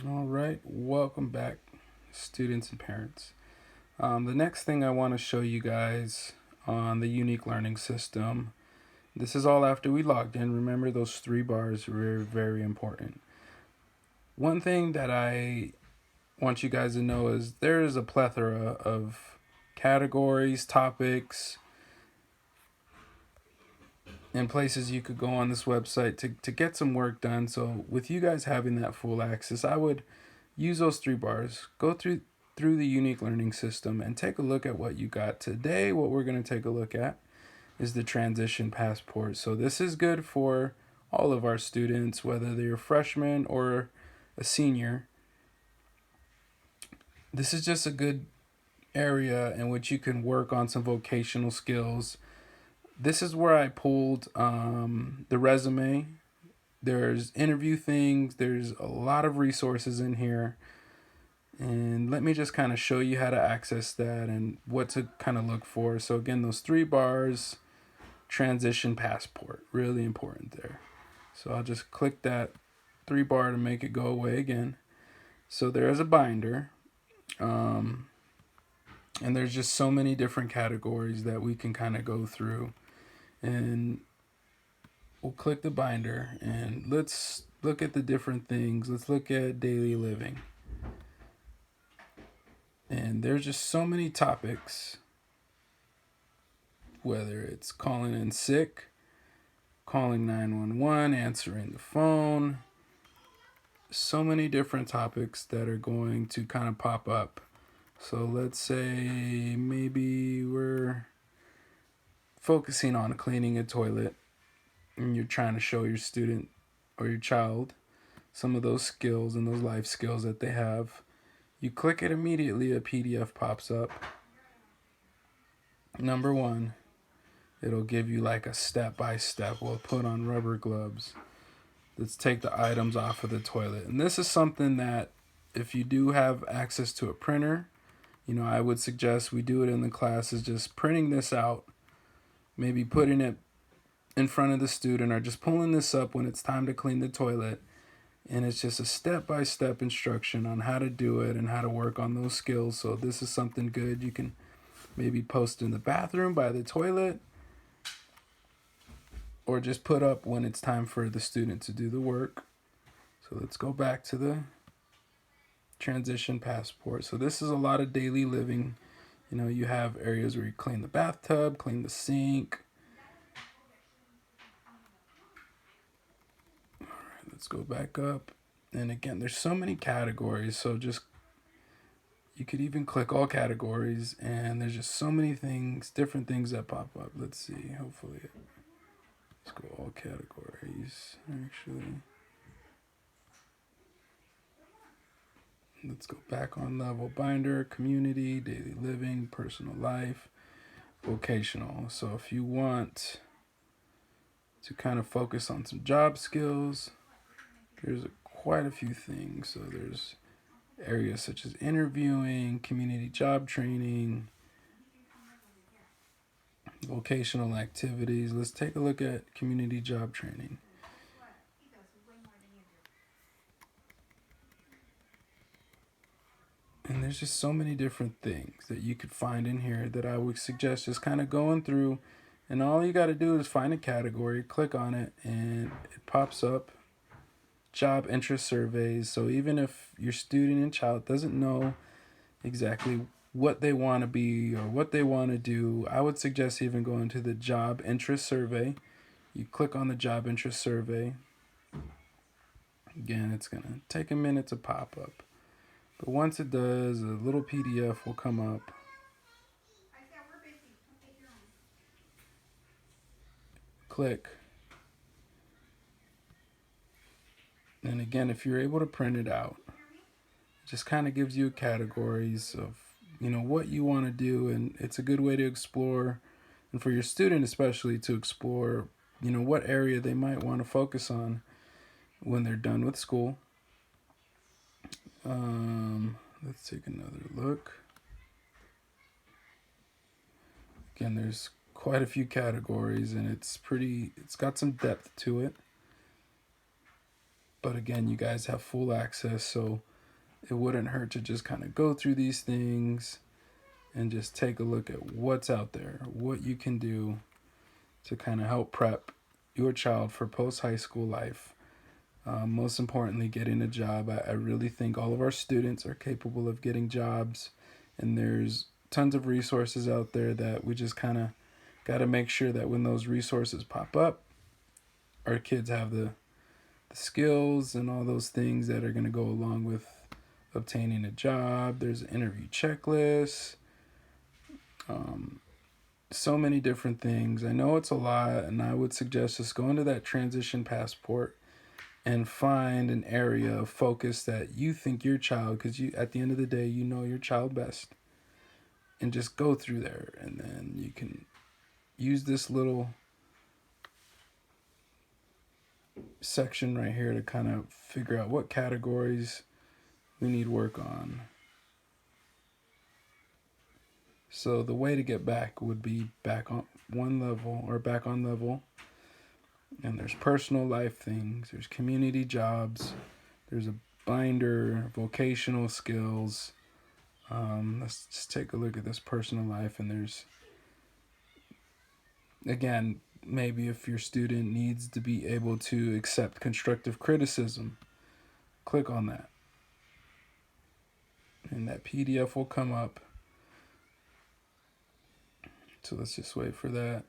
All right, welcome back, students and parents. The next thing I want to show you guys on the unique learning system. This is all after we logged in. Remember, those three bars were very important. One thing that I want you guys to know is there is a plethora of categories, topics, and places you could go on this website to get some work done. So, with you guys having that full access, I would use those three bars, go through the unique learning system and take a look at what you got. Today, what we're going to take a look at is the transition passport. So this is good for all of our students, whether they're a freshman or a senior. This is just a good area in which you can work on some vocational skills. This is where I pulled the resume. There's interview things, there's a lot of resources in here. And let me just kind of show you how to access that and what to kind of look for. So again, those three bars, transition passport, really important there. So I'll just click that three bar to make it go away again. So there is a binder, and there's just so many different categories that we can kind of go through. And we'll click the binder and let's look at the different things. Let's look at daily living. And there's just so many topics, whether it's calling in sick, calling 911, answering the phone, so many different topics that are going to kind of pop up. So let's say maybe we're focusing on cleaning a toilet and you're trying to show your student or your child some of those skills and those life skills that they have. You click it immediately, a PDF pops up. Number one, it'll give you like a step by step. We'll put on rubber gloves. Let's take the items off of the toilet. And this is something that if you do have access to a printer, I would suggest we do it in the classes, just printing this out, maybe putting it in front of the student or just pulling this up when it's time to clean the toilet. And it's just a step-by-step instruction on how to do it and how to work on those skills. So this is something good. You can maybe post in the bathroom by the toilet or just put up when it's time for the student to do the work. So let's go back to the transition passport. So this is a lot of daily living. You have areas where you clean the bathtub, clean the sink. All right, let's go back up. And again, there's so many categories. So just you could even click all categories, and there's just so many things, different things that pop up. Let's see. Hopefully, let's go all categories. Actually, let's go back on level binder, community, daily living, personal life, vocational. So if you want to kind of focus on some job skills, there's quite a few things. So there's areas such as interviewing, community job training, vocational activities. Let's take a look at community job training. And there's just so many different things that you could find in here that I would suggest just kind of going through. And all you got to do is find a category, click on it, and it pops up job interest surveys. So even if your student and child doesn't know exactly what they want to be or what they want to do, I would suggest even going to the job interest survey. You click on the job interest survey. Again, it's going to take a minute to pop up. But once it does, a little PDF will come up. Click. And again, if you're able to print it out, it just kind of gives you categories of, what you want to do. And it's a good way to explore, and for your student especially, to explore, what area they might want to focus on when they're done with school. Let's take another look. Again, there's quite a few categories, and it's got some depth to it. But again, you guys have full access, so it wouldn't hurt to just kind of go through these things and just take a look at what's out there, what you can do to kind of help prep your child for post high school life. Most importantly, getting a job. I really think all of our students are capable of getting jobs, and there's tons of resources out there that we just kind of got to make sure that when those resources pop up, our kids have the skills and all those things that are going to go along with obtaining a job. There's an interview checklist. So many different things. I know it's a lot, and I would suggest just go into that transition passport and find an area of focus that you think your child, because you, at the end of the day, you know your child best, and just go through there, and then you can use this little section right here to kind of figure out what categories we need work on. So the way to get back would be back on one level or back on level. And there's personal life things, there's community jobs, there's a binder, vocational skills. Let's just take a look at this personal life, and there's, again, maybe if your student needs to be able to accept constructive criticism, click on that. And that PDF will come up. So let's just wait for that.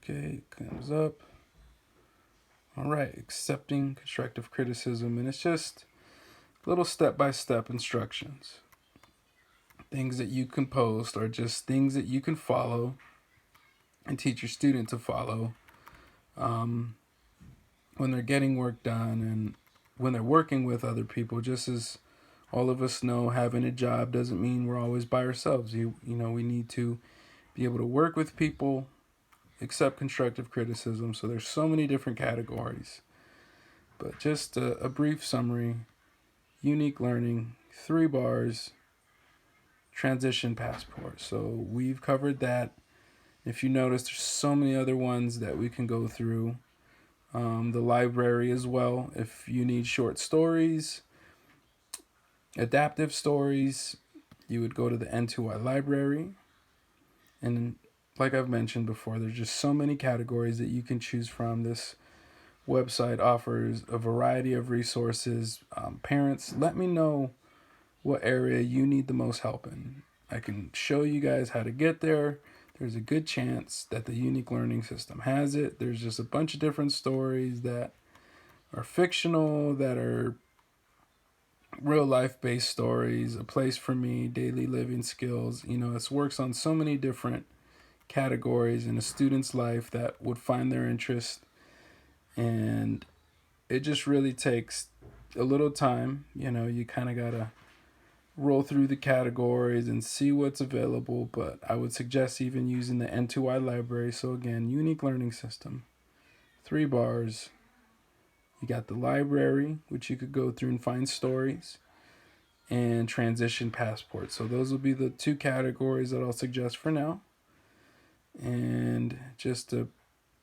Okay, it comes up. All right, accepting constructive criticism. And it's just little step-by-step instructions. Things that you can post are just things that you can follow and teach your student to follow when they're getting work done and when they're working with other people. Just as all of us know, having a job doesn't mean we're always by ourselves. You know, we need to be able to work with people, accept constructive criticism. So there's so many different categories. But just a brief summary: unique learning, 3 bars, transition passport. So we've covered that. If you notice, there's so many other ones that we can go through. The library as well. If you need short stories, adaptive stories, you would go to the N2Y library. And like I've mentioned before, there's just so many categories that you can choose from. This website offers a variety of resources. Parents, let me know what area you need the most help in. I can show you guys how to get there. There's a good chance that the Unique Learning System has it. There's just a bunch of different stories that are fictional, that are real life based stories, A Place for Me, daily living skills. You know, it works on so many different categories in a student's life that would find their interest. And it just really takes a little time. You know, you kind of got to roll through the categories and see what's available, but I would suggest even using the N2Y library. So again, Unique Learning System, 3 bars. You got the library, which you could go through and find stories, and transition passport. So those will be the 2 categories that I'll suggest for now. And just a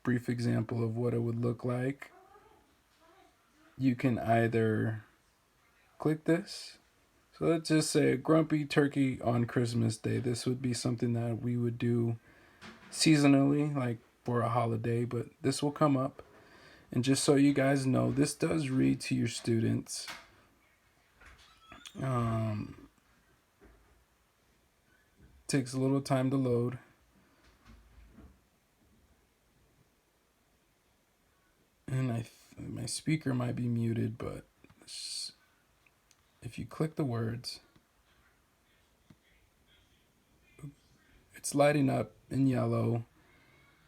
brief example of what it would look like. You can either click this. So let's just say a grumpy turkey on Christmas Day. This would be something that we would do seasonally, like for a holiday, but this will come up. And just so you guys know, this does read to your students. Takes a little time to load. And my speaker might be muted, but if you click the words, it's lighting up in yellow.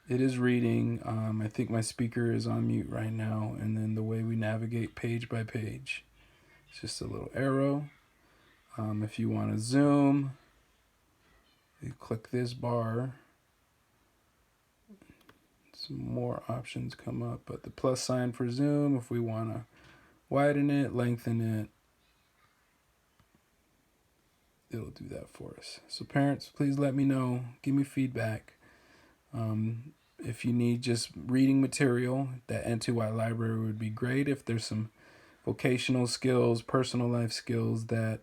It is reading. I think my speaker is on mute right now. And then the way we navigate page by page, it's just a little arrow. If you want to zoom, you click this bar. Some more options come up, but the plus sign for zoom, if we want to widen it, lengthen it, it'll do that for us. So parents, please let me know. Give me feedback. If you need just reading material, that N2Y library would be great. If there's some vocational skills, personal life skills that